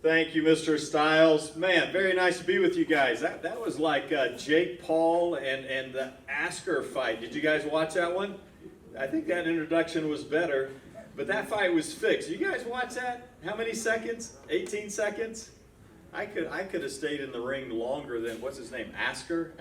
Thank you, Mr. Stiles. Man, very nice to be with you guys. That was like Jake Paul and the Asker fight. Did you guys watch that one? I think that introduction was better, but that fight was fixed. You guys watch that? How many seconds? 18 seconds? I could have stayed in the ring longer than, what's his name, Askar?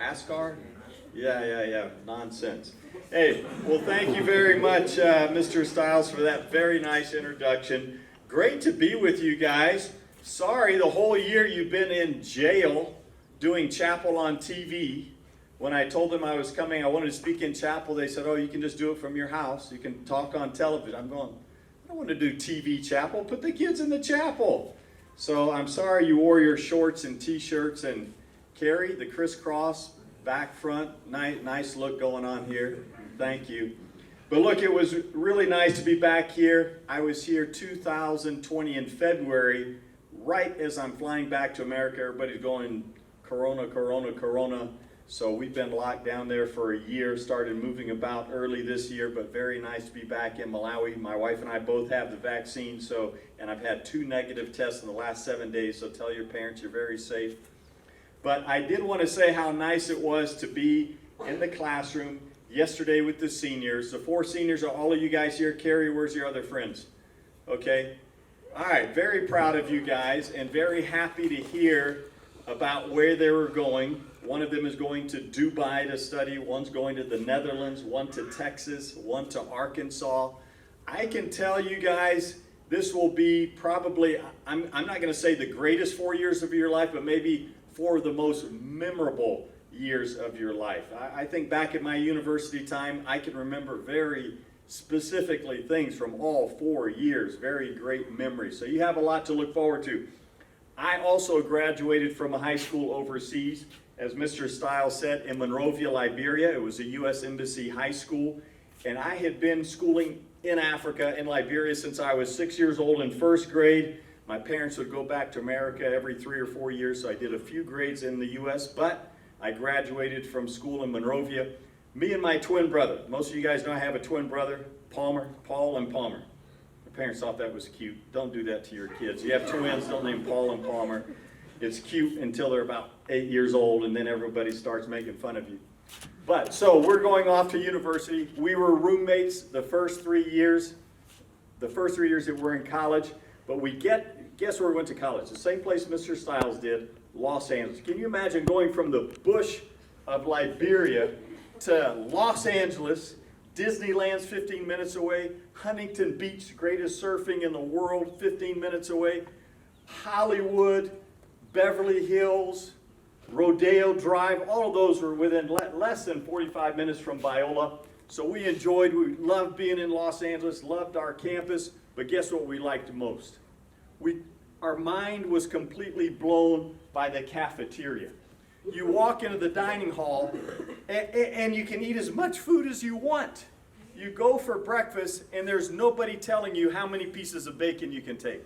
Yeah. Nonsense. Hey, well, thank you very much, Mr. Stiles, for that very nice introduction. Great to be with you guys. Sorry, the whole year you've been in jail doing chapel on TV. When I told them I was coming, I wanted to speak in chapel, they said, oh, you can just do it from your house. You can talk on television. I'm going, I don't want to do TV chapel. Put the kids in the chapel. So I'm sorry you wore your shorts and t-shirts, and Carrie, the crisscross back front, nice look going on here. Thank you. But look, it was really nice to be back here. I was here 2020 in February, right as I'm flying back to America. Everybody's going Corona. So we've been locked down there for a year, started moving about early this year, but very nice to be back in Malawi. My wife and I both have the vaccine, and I've had 2 negative tests in the last 7 days, so tell your parents you're very safe. But I did want to say how nice it was to be in the classroom yesterday with the seniors. The 4 seniors, are all of you guys here? Carrie, where's your other friends? Okay. All right, very proud of you guys and very happy to hear about where they were going. One of them is going to Dubai to study, one's going to the Netherlands, one to Texas, one to Arkansas. I can tell you guys, this will be probably, I'm not going to say the greatest 4 years of your life, but maybe 4 of the most memorable years of your life. I think back at my university time, I can remember very specifically things from all 4 years, very great memories. So you have a lot to look forward to. I also graduated from a high school overseas, as Mr. Stiles said, in Monrovia, Liberia. It was a U.S. Embassy high school, and I had been schooling in Africa, in Liberia, since I was 6 years old in 1st grade. My parents would go back to America every 3 or 4 years, so I did a few grades in the U.S., but I graduated from school in Monrovia. Me and my twin brother, most of you guys know I have a twin brother, Paul and Palmer. My parents thought that was cute. Don't do that to your kids. You have twins, don't name Paul and Palmer. It's cute until they're about 8 years old, and then everybody starts making fun of you. But, so we're going off to university. We were roommates the first 3 years that we're in college, but guess where we went to college? The same place Mr. Stiles did, Los Angeles. Can you imagine going from the bush of Liberia to Los Angeles? Disneyland's 15 minutes away. Huntington Beach, greatest surfing in the world, 15 minutes away. Hollywood, Beverly Hills, Rodeo Drive, all of those were within less than 45 minutes from Biola. So we loved being in Los Angeles, loved our campus, but guess what we liked most? Our mind was completely blown by the cafeteria. You walk into the dining hall and you can eat as much food as you want. You go for breakfast and there's nobody telling you how many pieces of bacon you can take.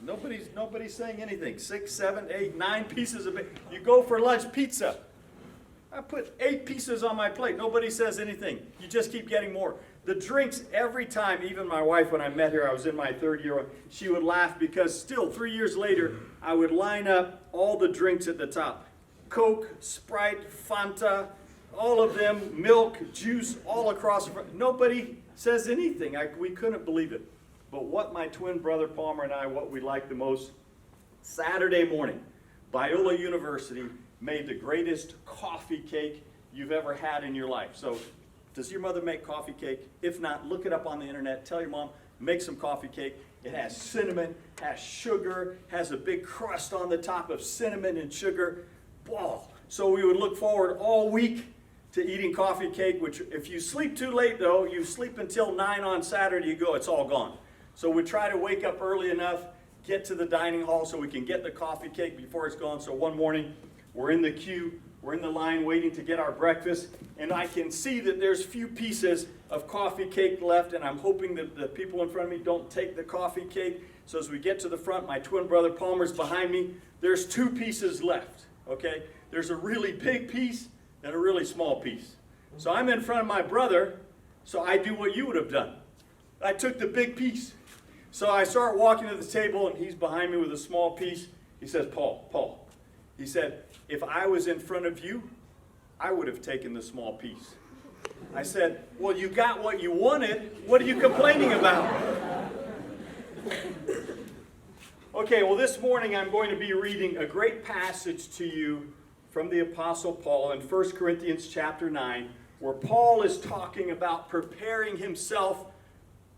Nobody's saying anything. 6, 7, 8, 9 pieces of bacon. You go for lunch, pizza. I put 8 pieces on my plate. Nobody says anything. You just keep getting more. The drinks, every time, even my wife, when I met her, I was in my 3rd year, she would laugh because still 3 years later, I would line up all the drinks at the top. Coke, Sprite, Fanta, all of them, milk, juice, all across the front. Nobody says anything. We couldn't believe it. But what my twin brother Palmer and I, what we liked the most, Saturday morning, Biola University made the greatest coffee cake you've ever had in your life. So, does your mother make coffee cake? If not, look it up on the internet. Tell your mom, make some coffee cake. It has cinnamon, has sugar, has a big crust on the top of cinnamon and sugar. Whoa. So we would look forward all week to eating coffee cake, which if you sleep too late though, you sleep until 9 on Saturday, you go, it's all gone. So we try to wake up early enough, get to the dining hall so we can get the coffee cake before it's gone. So one morning, we're in the queue, we're in the line waiting to get our breakfast, and I can see that there's few pieces of coffee cake left, and I'm hoping that the people in front of me don't take the coffee cake. So as we get to the front, my twin brother Palmer's behind me, there's 2 pieces left, okay? There's a really big piece and a really small piece. So I'm in front of my brother, so I do what you would have done. I took the big piece. So I start walking to the table, and he's behind me with a small piece. He says, Paul, he said, if I was in front of you, I would have taken the small piece. I said, well, you got what you wanted. What are you complaining about? Okay, well, this morning I'm going to be reading a great passage to you from the Apostle Paul in 1 Corinthians chapter 9, where Paul is talking about preparing himself,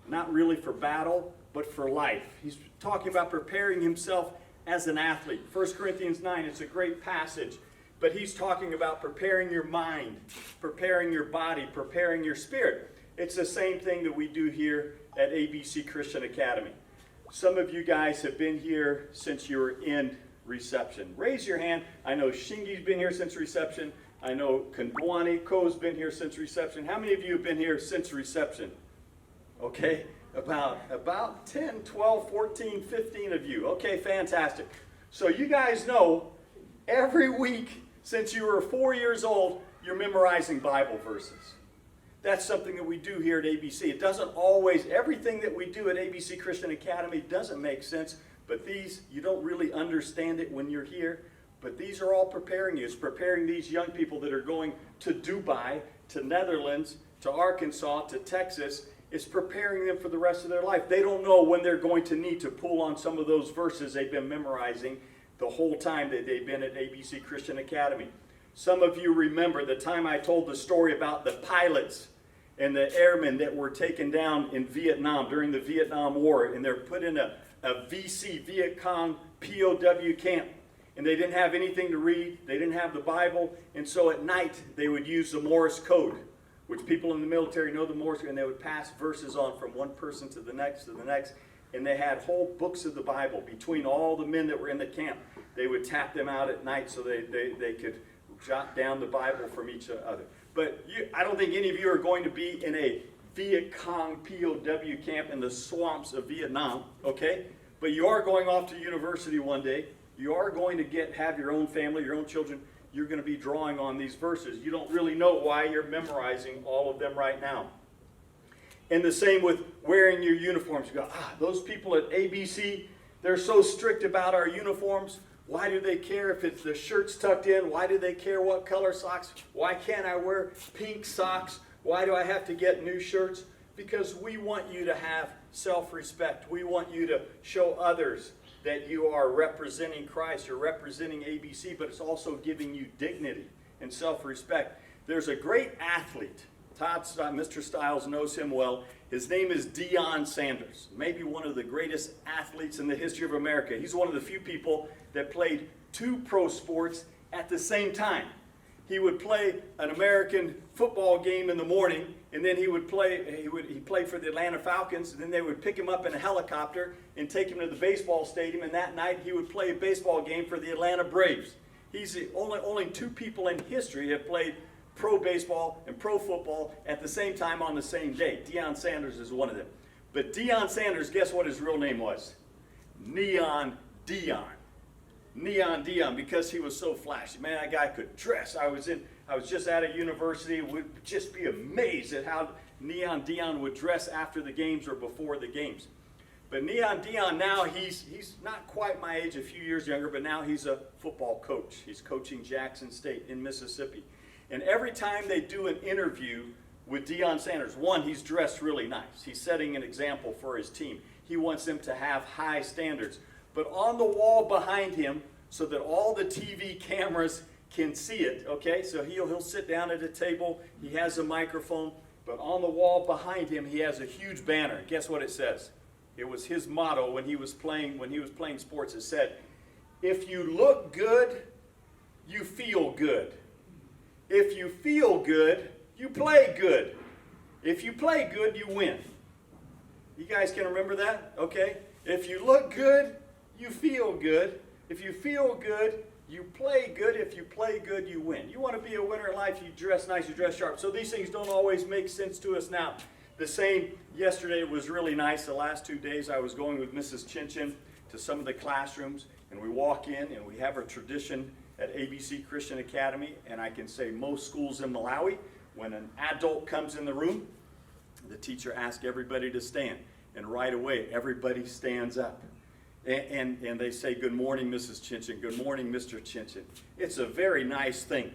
not really for battle, but for life. He's talking about preparing himself as an athlete. 1 Corinthians 9, it's a great passage. But he's talking about preparing your mind, preparing your body, preparing your spirit. It's the same thing that we do here at ABC Christian Academy. Some of you guys have been here since you were in reception. Raise your hand. I know Shingi's been here since reception. I know Kandwani Ko's been here since reception. How many of you have been here since reception? Okay, about 10, 12, 14, 15 of you. Okay, fantastic. So you guys know every week since you were 4 years old, you're memorizing Bible verses. That's something that we do here at ABC. It doesn't always, everything that we do at ABC Christian Academy doesn't make sense, but these, you don't really understand it when you're here, but these are all preparing you. It's preparing these young people that are going to Dubai, to Netherlands, to Arkansas, to Texas. It's preparing them for the rest of their life. They don't know when they're going to need to pull on some of those verses they've been memorizing the whole time that they've been at ABC Christian Academy. Some of you remember the time I told the story about the pilots and the airmen that were taken down in Vietnam during the Vietnam War, and they're put in a VC, Viet Cong POW camp. And they didn't have anything to read, they didn't have the Bible, and so at night they would use the Morse code, which people in the military know the Morse code, and they would pass verses on from one person to the next, and they had whole books of the Bible between all the men that were in the camp. They would tap them out at night so they could jot down the Bible from each other. But I don't think any of you are going to be in a Viet Cong POW camp in the swamps of Vietnam, okay? But you are going off to university one day. You are going to have your own family, your own children. You're going to be drawing on these verses. You don't really know why you're memorizing all of them right now. And the same with wearing your uniforms. You go, those people at ABC, they're so strict about our uniforms. Why do they care if it's the shirt's tucked in? Why do they care what color socks? Why can't I wear pink socks? Why do I have to get new shirts? Because we want you to have self-respect. We want you to show others that you are representing Christ. You're representing ABC, but it's also giving you dignity and self-respect. There's a great athlete. Mr. Stiles knows him well. His name is Dion Sanders, maybe one of the greatest athletes in the history of America. He's one of the few people that played two pro sports at the same time. He would play an American football game in the morning, and then he played for the Atlanta Falcons, and then they would pick him up in a helicopter and take him to the baseball stadium, and that night he would play a baseball game for the Atlanta Braves. He's the only two people in history have played pro baseball and pro football at the same time on the same day. Dion Sanders is one of them. But Dion Sanders, guess what his real name was? Neon Dion. Neon Dion, because he was so flashy. Man, that guy could dress. I was just at a university, would just be amazed at how Neon Dion would dress after the games or before the games. But Neon Dion now, he's not quite my age, a few years younger, but now he's a football coach. He's coaching Jackson State in Mississippi. And every time they do an interview with Dion Sanders, one, he's dressed really nice. He's setting an example for his team. He wants them to have high standards. But on the wall behind him, so that all the TV cameras can see it, okay? So he'll sit down at a table, he has a microphone, but on the wall behind him, he has a huge banner. Guess what it says? It was his motto when he was playing sports. It said, if you look good, you feel good. If you feel good, you play good. If you play good, you win. You guys can remember that? Okay? If you look good, you feel good. If you feel good, you play good. If you play good, you win. You want to be a winner in life, you dress nice, you dress sharp. So these things don't always make sense to us now. The same, yesterday was really nice. The last 2 days I was going with Mrs. Chinchen to some of the classrooms, and we walk in and we have a tradition at ABC Christian Academy, and I can say most schools in Malawi, when an adult comes in the room, the teacher asks everybody to stand. And right away, everybody stands up. And they say, "Good morning, Mrs. Chinchen. Good morning, Mr. Chinchen." It's a very nice thing.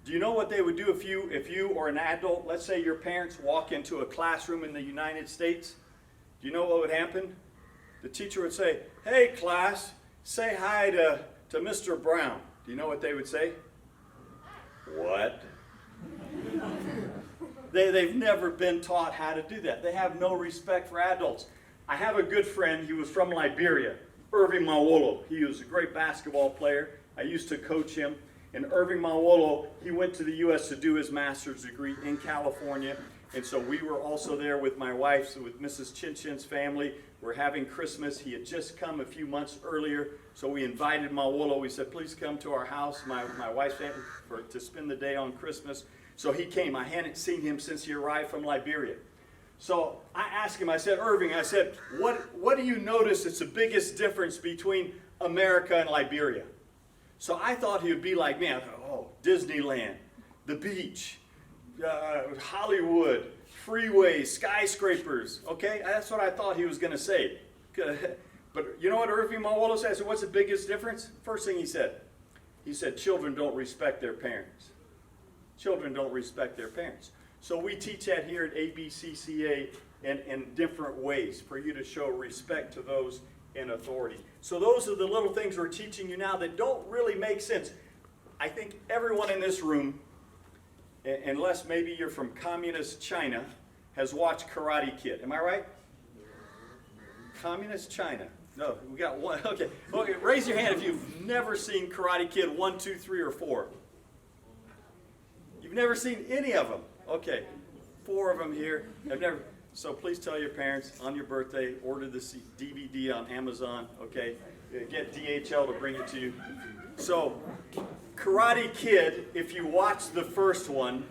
Do you know what they would do if you or an adult, let's say your parents walk into a classroom in the United States? Do you know what would happen? The teacher would say, "Hey, class, say hi to Mr. Brown." Do you know what they would say? What? They've never been taught how to do that. They have no respect for adults. I have a good friend. He was from Liberia, Irving Mawolo. He was a great basketball player. I used to coach him. And Irving Mawolo, he went to the U.S. to do his master's degree in California. And so we were also there with my wife, so with Mrs. Chinchin's family. We're having Christmas. He had just come a few months earlier, so we invited Mawolo. We said, "Please come to our house, my wife's family, to spend the day on Christmas." So he came. I hadn't seen him since he arrived from Liberia. So I asked him, I said, "Irving," I said, what do you notice is the biggest difference between America and Liberia? So I thought he would be like me. I thought, oh, Disneyland, the beach, Hollywood, freeways, skyscrapers. Okay, that's what I thought he was going to say. But you know what Irving Mawolo said? I said, "What's the biggest difference?" First thing he said, "Children don't respect their parents." Children don't respect their parents. So we teach that here at ABCCA in different ways for you to show respect to those in authority. So those are the little things we're teaching you now that don't really make sense. I think everyone in this room, unless maybe you're from communist China, has watched Karate Kid. Am I right? Communist China. No, we got one. Okay, raise your hand if you've never seen Karate Kid 1, 2, 3, or 4. You've never seen any of them. Okay, 4 of them here. I've never. So please tell your parents on your birthday, order the DVD on Amazon. Okay, get DHL to bring it to you. So, Karate Kid. If you watch the first one,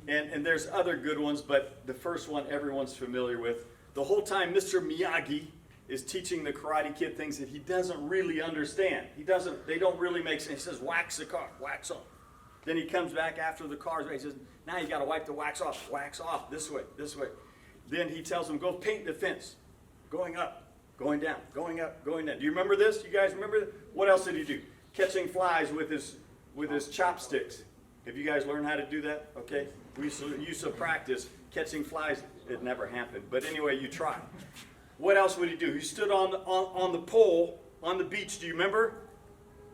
and there's other good ones, but the first one everyone's familiar with. The whole time, Mr. Miyagi is teaching the Karate Kid things that he doesn't really understand. They don't really make sense. He says, "Wax the car, wax on." Then he comes back after the car's ready. He says, "Now you got to wipe the wax off, this way, this way." Then he tells him, "Go paint the fence, going up, going down, going up, going down." Do you remember this? You guys remember this? What else did he do? Catching flies with his chopsticks. Have you guys learned how to do that? Okay, we used to practice catching flies. It never happened, but anyway, you try. What else would he do? He stood on the pole on the beach. Do you remember?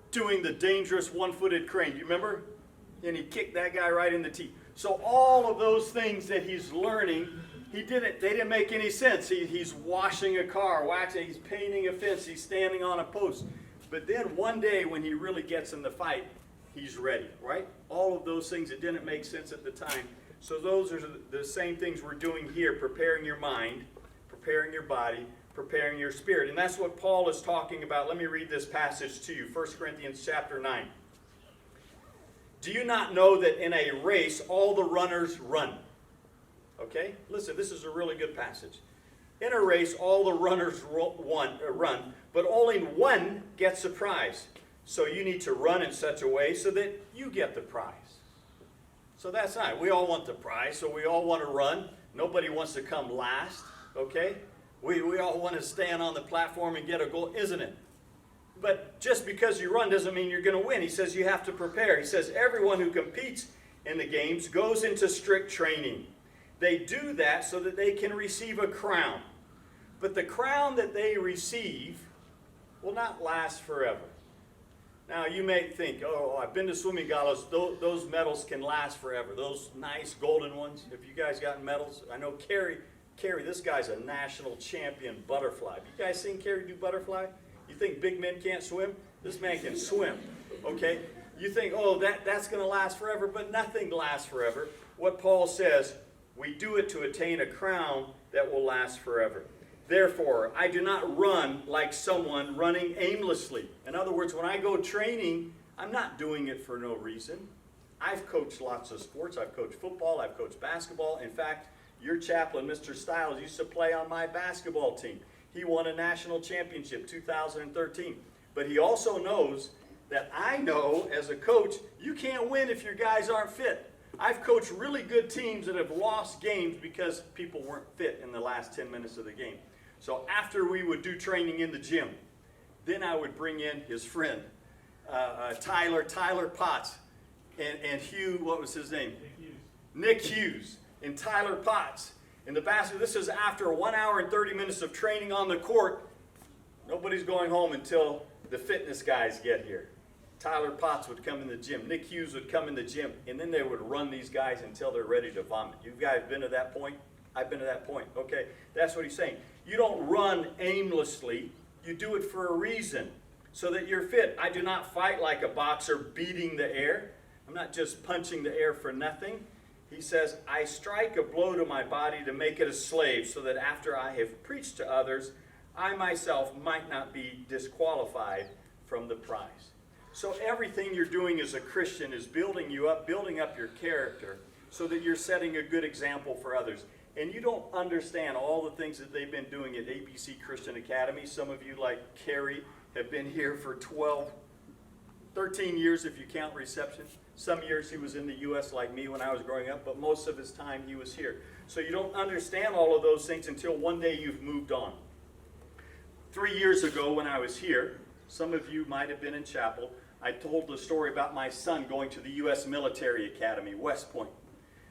Doing the dangerous one-footed crane. Do you remember? And he kicked that guy right in the teeth. So all of those things that he's learning, they didn't make any sense. He's washing a car, waxing, he's painting a fence, he's standing on a post. But then one day when he really gets in the fight, he's ready, right? All of those things that didn't make sense at the time. So those are the same things we're doing here, preparing your mind, preparing your body, preparing your spirit. And that's what Paul is talking about. Let me read this passage to you, 1 Corinthians chapter 9. "Do you not know that in a race all the runners run?" Okay, listen, this is a really good passage. "In a race all the runners run, but only one gets a prize. So you need to run in such a way so that you get the prize." So that's not, we all want the prize, so we all want to run. Nobody wants to come last, okay? We all want to stand on the platform and get a goal, isn't it? But just because you run doesn't mean you're going to win. He says you have to prepare. He says everyone who competes in the games goes into strict training. They do that so that they can receive a crown. But the crown that they receive will not last forever. Now you may think, "Oh, I've been to swimming galas. Those medals can last forever. Those nice golden ones." Have you guys gotten medals? I know Carrie, this guy's a national champion butterfly. Have you guys seen Carrie do butterfly? You think big men can't swim? This man can swim, okay? You think, "Oh, that's going to last forever," but nothing lasts forever. What Paul says, we do it to attain a crown that will last forever. "Therefore, I do not run like someone running aimlessly." In other words, when I go training, I'm not doing it for no reason. I've coached lots of sports. I've coached football. I've coached basketball. In fact, your chaplain, Mr. Stiles, used to play on my basketball team. He won a national championship, 2013. But he also knows that I know, as a coach, you can't win if your guys aren't fit. I've coached really good teams that have lost games because people weren't fit in the last 10 minutes of the game. So after we would do training in the gym, then I would bring in his friend, Tyler Potts, and Hugh, what was his name? Nick Hughes and Tyler Potts. In the basket, this is after 1 hour and 30 minutes of training on the court. Nobody's going home until the fitness guys get here. Tyler Potts would come in the gym. Nick Hughes would come in the gym. And then they would run these guys until they're ready to vomit. You guys been to that point? I've been to that point. Okay, that's what he's saying. You don't run aimlessly. You do it for a reason, so that you're fit. I do not fight like a boxer beating the air. I'm not just punching the air for nothing. He says, I strike a blow to my body to make it a slave, so that after I have preached to others, I myself might not be disqualified from the prize. So everything you're doing as a Christian is building you up, building up your character, so that you're setting a good example for others. And you don't understand all the things that they've been doing at ABC Christian Academy. Some of you, like Carrie, have been here for 13 years if you count reception. Some years he was in the U.S. like me when I was growing up, but most of his time he was here. So you don't understand all of those things until one day you've moved on. 3 years ago when I was here, some of you might have been in chapel, I told the story about my son going to the U.S. Military Academy, West Point.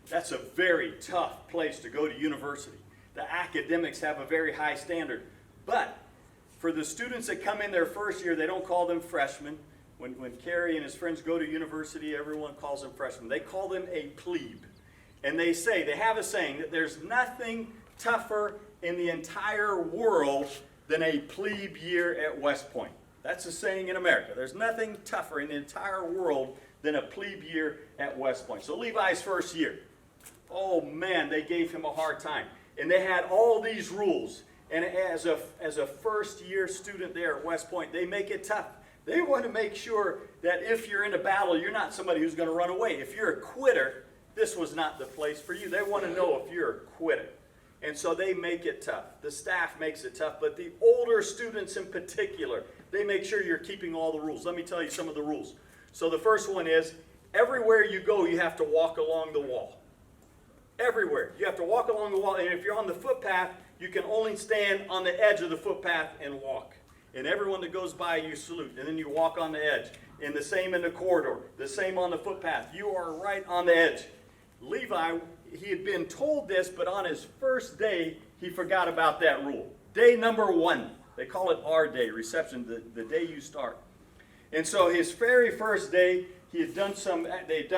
That's a very tough place to go to university. The academics have a very high standard. But for the students that come in their first year, they don't call them freshmen. When Kerry and his friends go to university, everyone calls them freshmen. They call them a plebe. And they have a saying that there's nothing tougher in the entire world than a plebe year at West Point. That's a saying in America. There's nothing tougher in the entire world than a plebe year at West Point. So Levi's first year, oh man, they gave him a hard time. And they had all these rules. And as a first year student there at West Point, they make it tough. They want to make sure that if you're in a battle, you're not somebody who's going to run away. If you're a quitter, this was not the place for you. They want to know if you're a quitter. And so they make it tough. The staff makes it tough, but the older students in particular, they make sure you're keeping all the rules. Let me tell you some of the rules. So the first one is, everywhere you go, you have to walk along the wall. Everywhere. You have to walk along the wall, and if you're on the footpath, you can only stand on the edge of the footpath and walk. And everyone that goes by, you salute, and then you walk on the edge. And the same in the corridor, the same on the footpath. You are right on the edge. Levi, he had been told this, but on his first day, he forgot about that rule. Day number 1. They call it our day, reception, the day you start. And so his very first day, they had done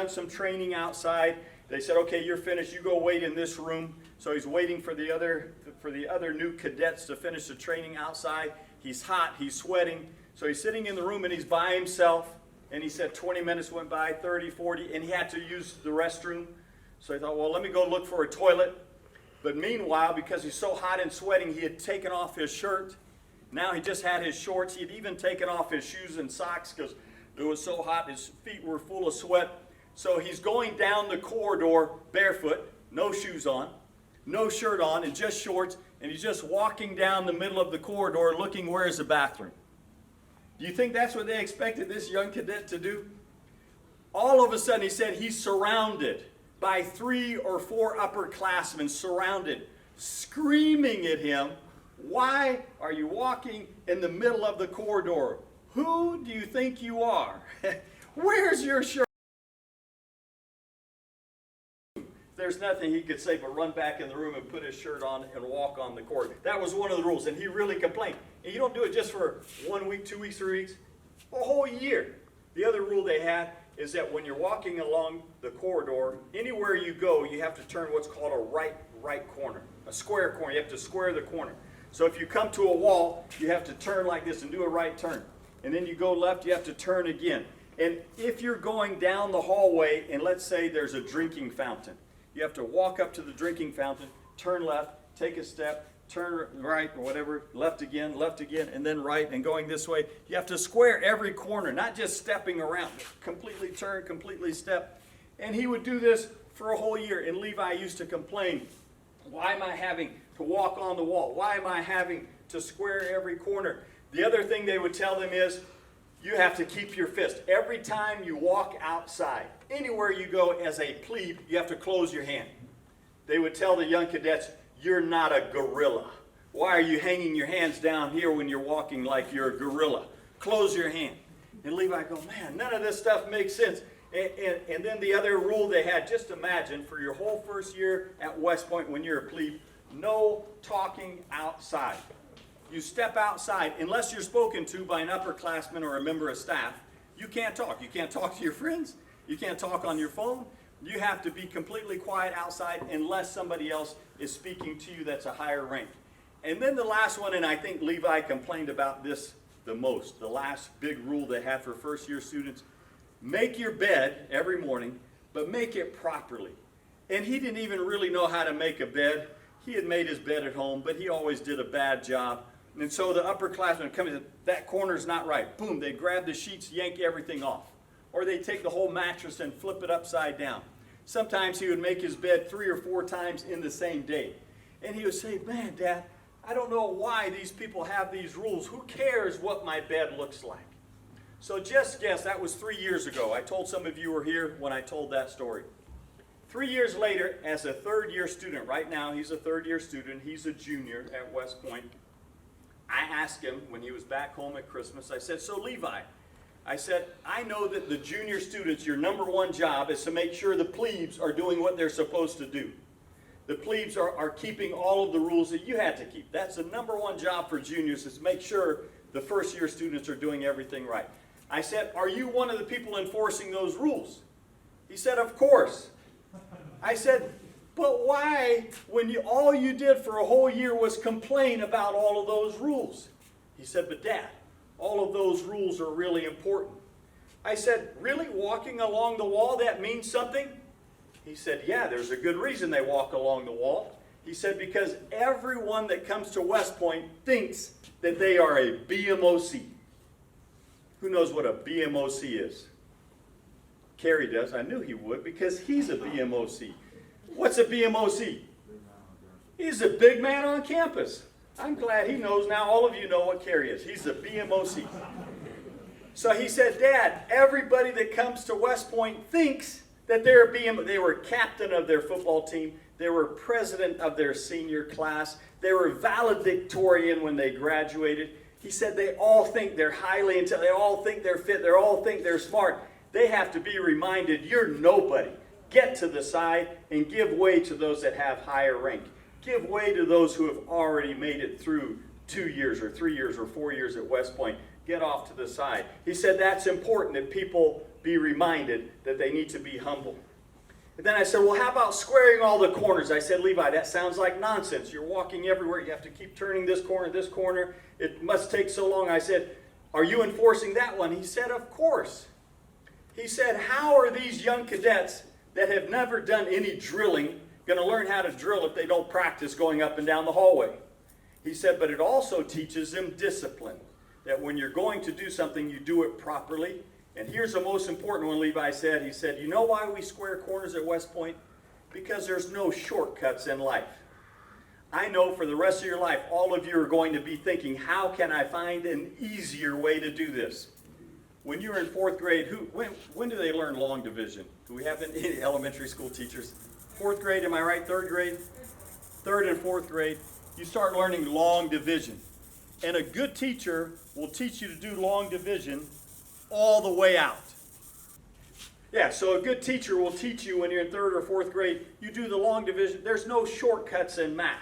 some training outside. They said, okay, you're finished. You go wait in this room. So he's waiting for the other new cadets to finish the training outside. He's hot. He's sweating. So he's sitting in the room, and he's by himself. And he said 20 minutes went by, 30, 40, and he had to use the restroom. So he thought, well, let me go look for a toilet. But meanwhile, because he's so hot and sweating, he had taken off his shirt. Now he just had his shorts. He had even taken off his shoes and socks because it was so hot. His feet were full of sweat. So he's going down the corridor barefoot, no shoes on, no shirt on, and just shorts. And he's just walking down the middle of the corridor looking, where's the bathroom? Do you think that's what they expected this young cadet to do? All of a sudden, he said he's surrounded by 3 or 4 upperclassmen, surrounded, screaming at him, why are you walking in the middle of the corridor? Who do you think you are? Where's your shirt? There's nothing he could say but run back in the room and put his shirt on and walk on the corridor. That was one of the rules, and he really complained. And you don't do it just for 1 week, 2 weeks, 3 weeks, a whole year. The other rule they had is that when you're walking along the corridor, anywhere you go, you have to turn what's called a right corner, a square corner. You have to square the corner. So if you come to a wall, you have to turn like this and do a right turn. And then you go left, you have to turn again. And if you're going down the hallway, and let's say there's a drinking fountain, you have to walk up to the drinking fountain, turn left, take a step, turn right or whatever, left again, and then right, and going this way. You have to square every corner, not just stepping around. Completely turn, completely step. And he would do this for a whole year. And Levi used to complain, why am I having to walk on the wall? Why am I having to square every corner? The other thing they would tell them is, you have to keep your fist. Every time you walk outside, anywhere you go as a plebe, you have to close your hand. They would tell the young cadets, you're not a gorilla. Why are you hanging your hands down here when you're walking like you're a gorilla? Close your hand. And Levi go, man, none of this stuff makes sense. And then the other rule they had, just imagine for your whole first year at West Point when you're a plebe, no talking outside. You step outside, unless you're spoken to by an upperclassman or a member of staff, you can't talk. You can't talk to your friends. You can't talk on your phone. You have to be completely quiet outside unless somebody else is speaking to you that's a higher rank. And then the last one, and I think Levi complained about this the most, the last big rule they had for first year students, make your bed every morning, but make it properly. And he didn't even really know how to make a bed. He had made his bed at home, but he always did a bad job. And so the upperclassmen would come in, that corner's not right. Boom, they'd grab the sheets, yank everything off. Or they'd take the whole mattress and flip it upside down. Sometimes he would make his bed 3 or 4 times in the same day. And he would say, man, Dad, I don't know why these people have these rules. Who cares what my bed looks like? So just guess, that was 3 years ago. I told some of you were here when I told that story. 3 years later, as a third-year student, right now he's a third-year student, he's a junior at West Point. I asked him when he was back home at Christmas, I said, so Levi, I said, I know that the junior students, your number one job is to make sure the plebes are doing what they're supposed to do. The plebes are keeping all of the rules that you had to keep. That's the number one job for juniors, is to make sure the first year students are doing everything right. I said, are you one of the people enforcing those rules? He said, of course. I said, but why, when all you did for a whole year was complain about all of those rules? He said, but Dad, all of those rules are really important. I said, really, walking along the wall, that means something? He said, yeah, there's a good reason they walk along the wall. He said, because everyone that comes to West Point thinks that they are a BMOC. Who knows what a BMOC is? Kerry does. I knew he would because he's a BMOC. What's a BMOC? He's a big man on campus. I'm glad he knows now. All of you know what Kerry is. He's a BMOC. So he said, Dad, everybody that comes to West Point thinks that they're a BMOC. They were captain of their football team. They were president of their senior class. They were valedictorian when they graduated. He said they all think they're highly intelligent. They all think they're fit. They all think they're smart. They have to be reminded, you're nobody. Get to the side and give way to those that have higher rank. Give way to those who have already made it through 2 years or 3 years or 4 years at West Point. Get off to the side. He said that's important, that people be reminded that they need to be humble. And then I said, well, how about squaring all the corners? I said, Levi, that sounds like nonsense. You're walking everywhere. You have to keep turning this corner, this corner. It must take so long. I said, are you enforcing that one? He said, of course. He said, how are these young cadets that have never done any drilling going to learn how to drill if they don't practice going up and down the hallway? He said, but it also teaches them discipline, that when you're going to do something, you do it properly. And here's the most important one Levi said. He said, you know why we square corners at West Point? Because there's no shortcuts in life. I know for the rest of your life, all of you are going to be thinking, how can I find an easier way to do this? When you were in 4th grade, when do they learn long division? Do we have any elementary school teachers? 4th grade, am I right? 3rd grade? 3rd and 4th grade, you start learning long division. And a good teacher will teach you to do long division all the way out. Yeah, so a good teacher will teach you when you're in 3rd or 4th grade, you do the long division. There's no shortcuts in math.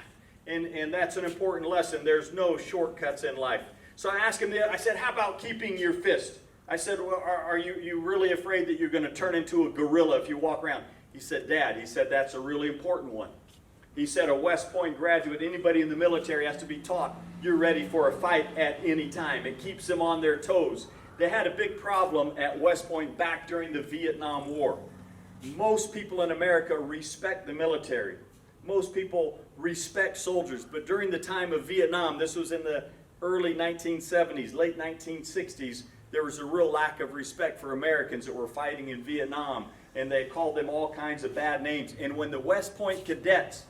And that's an important lesson. There's no shortcuts in life. So I asked him, I said, how about keeping your fist? I said, well, are you really afraid that you're going to turn into a gorilla if you walk around? He said, Dad, he said, that's a really important one. He said, a West Point graduate, anybody in the military has to be taught, you're ready for a fight at any time. It keeps them on their toes. They had a big problem at West Point back during the Vietnam War. Most people in America respect the military. Most people respect soldiers. But during the time of Vietnam, this was in the early 1970s, late 1960s, there was a real lack of respect for Americans that were fighting in Vietnam. And they called them all kinds of bad names. And when the West Point cadets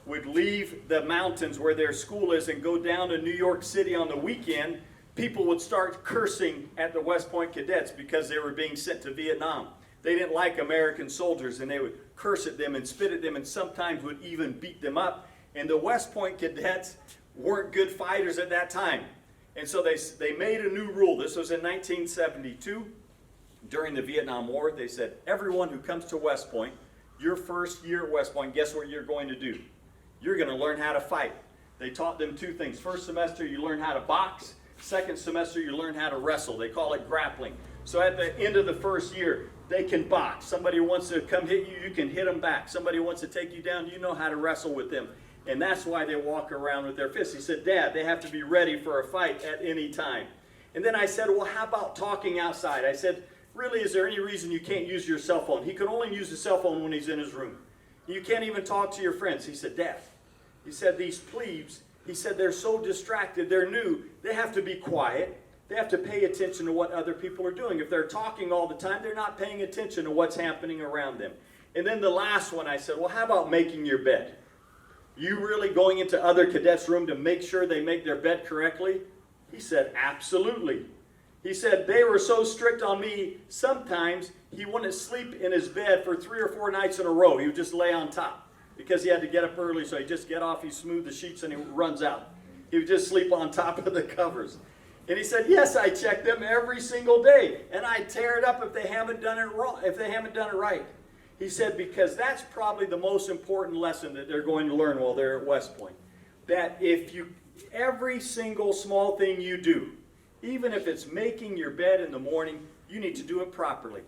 would leave the mountains where their school is and go down to New York City on the weekend people would start cursing at the West Point cadets because they were being sent to Vietnam. They didn't like American soldiers, and they would curse at them and spit at them and sometimes would even beat them up. And the West Point cadets weren't good fighters at that time. And so they made a new rule. This was in 1972. During the Vietnam War, they said, everyone who comes to West Point, your first year at West Point, guess what you're going to do? You're going to learn how to fight. They taught them two things. First semester, you learn how to box. Second semester, you learn how to wrestle. They call it grappling. So at the end of the first year, they can box. Somebody wants to come hit you, you can hit them back. Somebody wants to take you down, you know how to wrestle with them. And that's why they walk around with their fists. He said, Dad, they have to be ready for a fight at any time. And then I said, well, how about talking outside? I said, really, is there any reason you can't use your cell phone? He can only use the cell phone when he's in his room. You can't even talk to your friends. He said, Dad, he said, these plebes, he said, they're so distracted, they're new, they have to be quiet. They have to pay attention to what other people are doing. If they're talking all the time, they're not paying attention to what's happening around them. And then the last one, I said, well, how about making your bed? You really going into other cadets' room to make sure they make their bed correctly? He said, absolutely. He said, they were so strict on me, sometimes he wouldn't sleep in his bed for 3 or 4 nights in a row. He would just lay on top because he had to get up early, so he'd just get off, he'd smooth the sheets, and he runs out. He would just sleep on top of the covers. And he said, yes, I check them every single day, and I tear it up if they haven't done it wrong, if they haven't done it right. He said, because that's probably the most important lesson that they're going to learn while they're at West Point. That every single small thing you do, even if it's making your bed in the morning, you need to do it properly.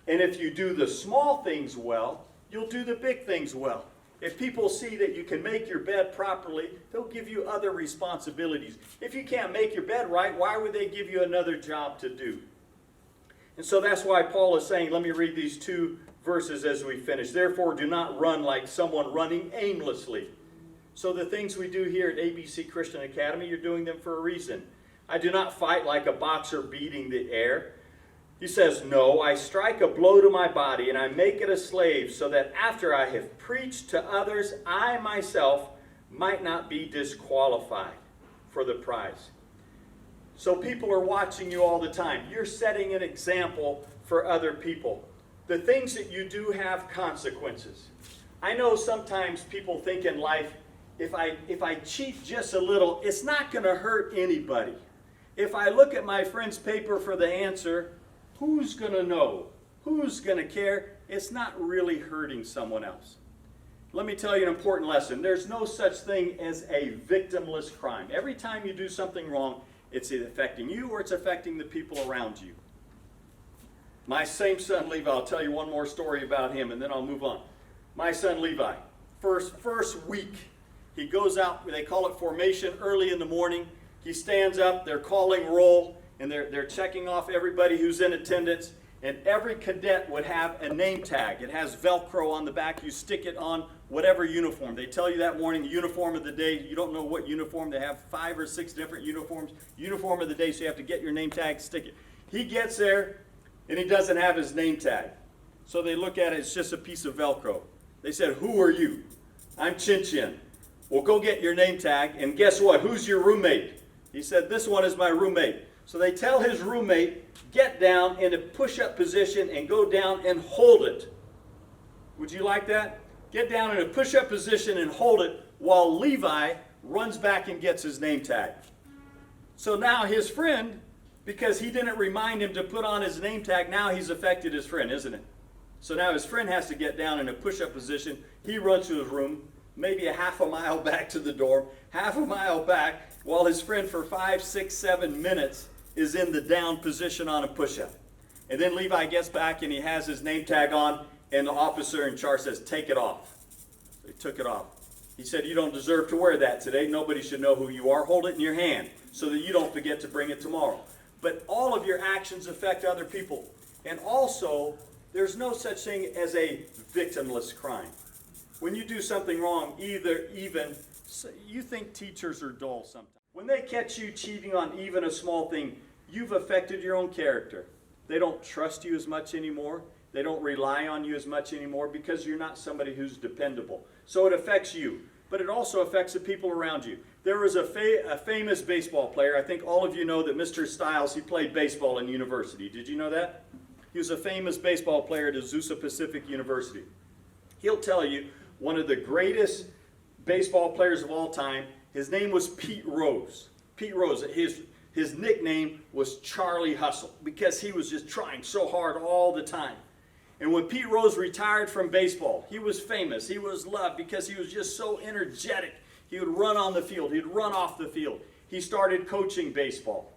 And if you do the small things well, you'll do the big things well. If people see that you can make your bed properly, they'll give you other responsibilities. If you can't make your bed right, why would they give you another job to do? And so that's why Paul is saying, let me read these 2 verses as we finish. Therefore, do not run like someone running aimlessly. So the things we do here at ABC Christian Academy, you're doing them for a reason. I do not fight like a boxer beating the air. He says, no, I strike a blow to my body and I make it a slave so that after I have preached to others, I myself might not be disqualified for the prize. So people are watching you all the time. You're setting an example for other people. The things that you do have consequences. I know sometimes people think in life, if I cheat just a little, it's not going to hurt anybody. If I look at my friend's paper for the answer, who's going to know? Who's going to care? It's not really hurting someone else. Let me tell you an important lesson. There's no such thing as a victimless crime. Every time you do something wrong, it's either affecting you or it's affecting the people around you. My same son, Levi, I'll tell you one more story about him and then I'll move on. My son, Levi, first week, he goes out, they call it formation early in the morning. He stands up, they're calling roll, and they're checking off everybody who's in attendance. And every cadet would have a name tag. It has Velcro on the back. You stick it on whatever uniform. They tell you that morning, uniform of the day. You don't know what uniform. They have 5 or 6 different uniforms. Uniform of the day, so you have to get your name tag, stick it. He gets there, and he doesn't have his name tag. So they look at it, it's just a piece of Velcro. They said, who are you? I'm Chinchen. Well, go get your name tag, and guess what? Who's your roommate? He said, this one is my roommate. So they tell his roommate, get down in a push-up position and go down and hold it. Would you like that? Get down in a push-up position and hold it while Levi runs back and gets his name tag. So now his friend, because he didn't remind him to put on his name tag, now he's affected his friend, isn't it? So now his friend has to get down in a push-up position. He runs to his room, maybe a half a mile back to the dorm, half a mile back, while his friend for 5, 6, 7 minutes is in the down position on a push-up. And then Levi gets back and he has his name tag on, and the officer in charge says, take it off. So he took it off. He said, you don't deserve to wear that today. Nobody should know who you are. Hold it in your hand so that you don't forget to bring it tomorrow. But all of your actions affect other people. And also, there's no such thing as a victimless crime. When you do something wrong, you think teachers are dull sometimes. When they catch you cheating on even a small thing, you've affected your own character. They don't trust you as much anymore. They don't rely on you as much anymore because you're not somebody who's dependable. So it affects you. but it also affects the people around you. There was a famous baseball player. I think all of you know that Mr. Stiles, he played baseball in university. Did you know that? He was a famous baseball player at Azusa Pacific University. He'll tell you one of the greatest baseball players of all time, his name was Pete Rose. Pete Rose, his nickname was Charlie Hustle because he was just trying so hard all the time. And when Pete Rose retired from baseball, he was famous. He was loved because he was just so energetic. He would run on the field. He'd run off the field. He started coaching baseball.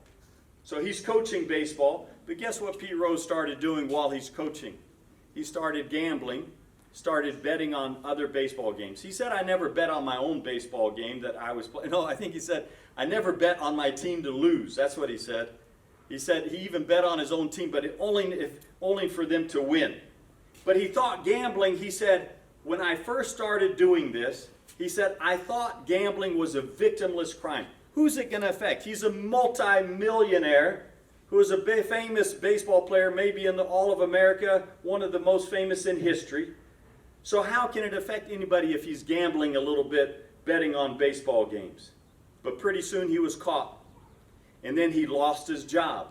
So he's coaching baseball, but guess what Pete Rose started doing while he's coaching? He started gambling, started betting on other baseball games. He said, I never bet on my own baseball game that I was playing. No, I think he said, I never bet on my team to lose. That's what he said. He said he even bet on his own team, but only for them to win. But he thought gambling, he said, when I first started doing this, he said, I thought gambling was a victimless crime. Who's it going to affect? He's a multi-millionaire who is a famous baseball player, maybe in all of America, one of the most famous in history. So how can it affect anybody if he's gambling a little bit, betting on baseball games? But pretty soon he was caught. And then he lost his job.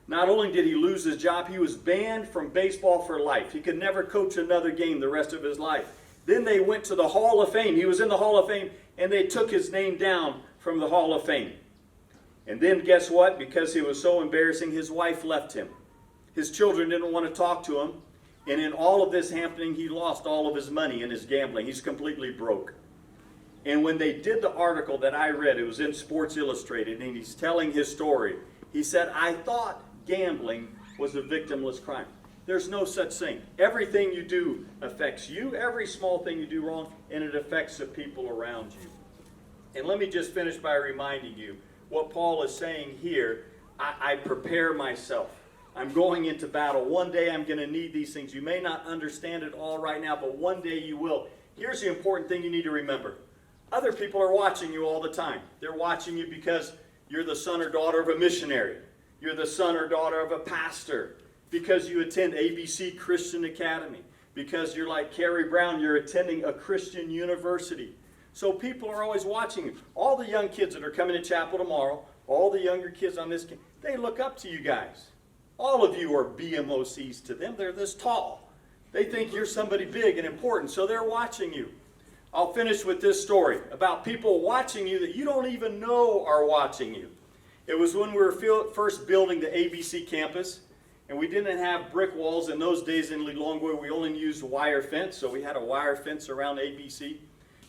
Not only did he lose his job, he was banned from baseball for life. He could never coach another game the rest of his life. Then they went to the Hall of Fame. He was in the Hall of Fame, and they took his name down from the Hall of Fame. And then guess what? Because he was so embarrassing, his wife left him. His children didn't want to talk to him. And in all of this happening, he lost all of his money in his gambling. He's completely broke. And when they did the article that I read, it was in Sports Illustrated, and he's telling his story. He said, I thought gambling was a victimless crime. There's no such thing. Everything you do affects you, every small thing you do wrong, and it affects the people around you. And let me just finish by reminding you what Paul is saying here. I prepare myself. I'm going into battle. One day I'm going to need these things. You may not understand it all right now, but one day you will. Here's the important thing you need to remember. Other people are watching you all the time. They're watching you because you're the son or daughter of a missionary. You're the son or daughter of a pastor. Because you attend ABC Christian Academy. Because you're like Carrie Brown, you're attending a Christian university. So people are always watching you. All the young kids that are coming to chapel tomorrow, all the younger kids on this, they look up to you guys. All of you are BMOCs to them. They're this tall. They think you're somebody big and important, so they're watching you. I'll finish with this story about people watching you that you don't even know are watching you. It was when we were first building the ABC campus, and we didn't have brick walls. In those days in Lilongwe, we only used wire fence, so we had a wire fence around ABC.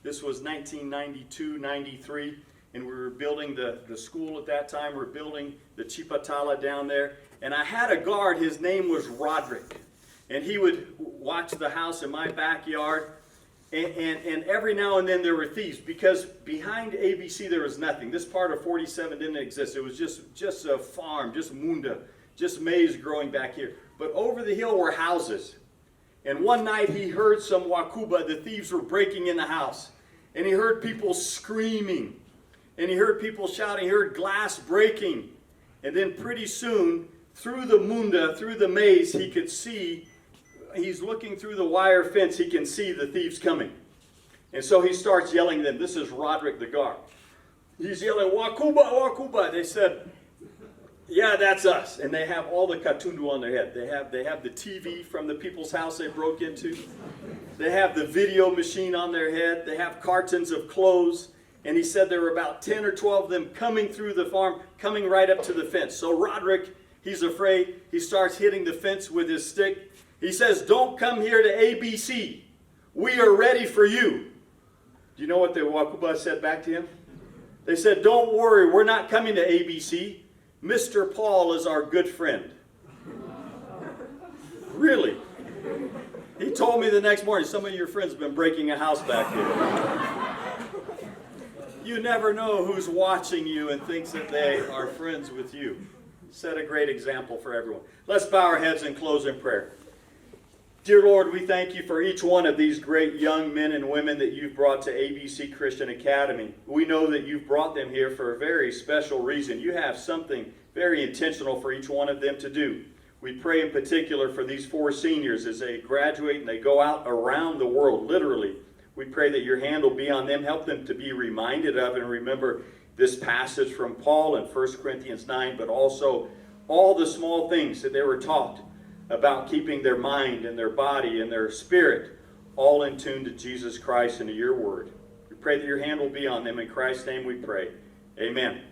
This was 1992, 93, and we were building the school at that time. We were building the Chipatala down there, and I had a guard. His name was Roderick, and he would watch the house in my backyard, and every now and then there were thieves, because behind ABC there was nothing. This part of 47 didn't exist. It was just a farm, just munda, just maize growing back here. But over the hill were houses. And one night he heard some wakuba, the thieves were breaking in the house. And he heard people screaming. And he heard people shouting, he heard glass breaking. And then pretty soon, through the munda, through the maize, he could see, he's looking through the wire fence, he can see the thieves coming. And so he starts yelling at them. This is Roderick the guard. He's yelling, wakuba, wakuba. They said, yeah, that's us. And they have all the katundu on their head. They have the TV from the people's house they broke into. They have the video machine on their head. They have cartons of clothes. And he said there were about 10 or 12 of them coming through the farm, coming right up to the fence. So Roderick, he's afraid. He starts hitting the fence with his stick. He says, don't come here to ABC. We are ready for you. Do you know what the Wakuba said back to him? They said, don't worry, we're not coming to ABC. Mr. Paul is our good friend. Really? He told me the next morning, some of your friends have been breaking a house back here. You never know who's watching you and thinks that they are friends with you. Set a great example for everyone. Let's bow our heads and close in prayer. Dear Lord, we thank you for each one of these great young men and women that you've brought to ABC Christian Academy. We know that you've brought them here for a very special reason. You have something very intentional for each one of them to do. We pray in particular for these 4 seniors as they graduate and they go out around the world, literally, We pray that your hand will be on them. Help them to be reminded of and remember this passage from Paul in 1 Corinthians 9, but also all the small things that they were taught about keeping their mind and their body and their spirit all in tune to Jesus Christ and to your word. We pray that your hand will be on them. In Christ's name we pray. Amen.